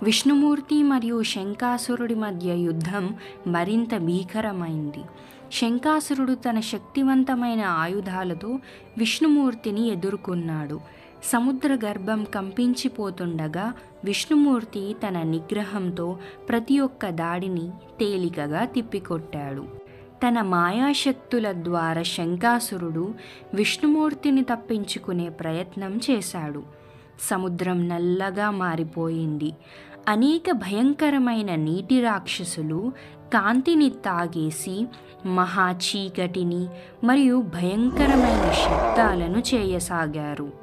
విష్ణుమూర్తి మరియు శంఖాసురుడి మధ్య యుద్ధం మరింత భీకరమైంది. శంఖాసురుడు తన శక్తివంతమైన ఆయుధాలతో విష్ణుమూర్తిని ఎదుర్కొన్నాడు. సముద్ర గర్భం కంపించిపోతుండగా విష్ణుమూర్తి తన నిగ్రహంతో ప్రతి ఒక్క దాడిని తేలికగా తిప్పికొట్టాడు. తన మాయాశక్తుల ద్వారా శంఖాసురుడు విష్ణుమూర్తిని తప్పించుకునే ప్రయత్నం చేశాడు. సముద్రం నల్లగా మారిపోయింది. అనేక భయంకరమైన నీటి రాక్షసులు కాంతిని తాగేసి మహా చీకటిని మరియు భయంకరమైన శబ్దాలను చేయసాగారు.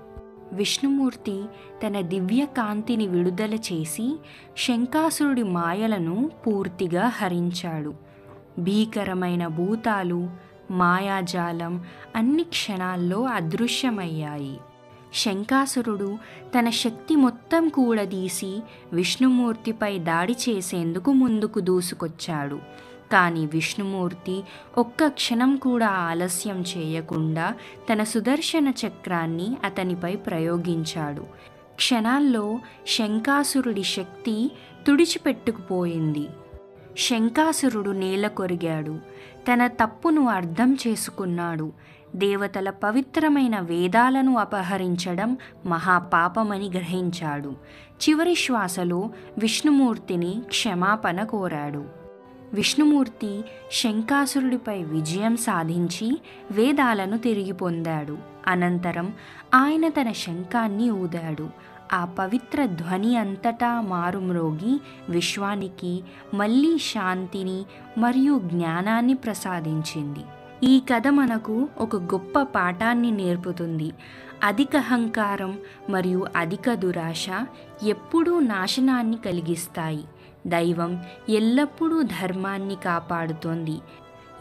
విష్ణుమూర్తి తన దివ్య కాంతిని విడుదల చేసి శంఖాసురుడి మాయలను పూర్తిగా హరించాడు. భీకరమైన భూతాలు, మాయాజాలం అన్ని క్షణాల్లో అదృశ్యమయ్యాయి. శంఖాసురుడు తన శక్తి మొత్తం కూడదీసి విష్ణుమూర్తిపై దాడి చేసేందుకు ముందుకు దూసుకొచ్చాడు. కానీ విష్ణుమూర్తి ఒక్క క్షణం కూడా ఆలస్యం చేయకుండా తన సుదర్శన చక్రాన్ని అతనిపై ప్రయోగించాడు. క్షణాల్లో శంఖాసురుడి శక్తి తుడిచిపెట్టుకుపోయింది. శంఖాసురుడు నేల కొరిగాడు. తన తప్పును అర్థం చేసుకున్నాడు. దేవతల పవిత్రమైన వేదాలను అపహరించడం మహాపాపమని గ్రహించాడు. చివరి శ్వాసలో విష్ణుమూర్తిని క్షమాపణ కోరాడు. విష్ణుమూర్తి శంఖాసురుడిపై విజయం సాధించి వేదాలను తిరిగి పొందాడు. అనంతరం ఆయన తన శంఖాన్ని ఊదాడు. ఆ పవిత్ర ధ్వని అంతటా మారుమ్రోగి విశ్వానికి మళ్ళీ శాంతిని మరియు జ్ఞానాన్ని ప్రసాదించింది. ఈ కథ మనకు ఒక గొప్ప పాఠాన్ని నేర్పుతుంది. అధిక అహంకారం మరియు అధిక దురాశ ఎప్పుడూ నాశనాన్ని కలిగిస్తాయి. దైవం ఎల్లప్పుడూ ధర్మాన్ని కాపాడుతోంది.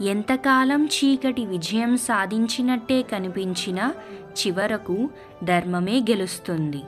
ఎంతకాలం చీకటి విజయం సాధించినట్టే కనిపించినా చివరకు ధర్మమే గెలుస్తుంది.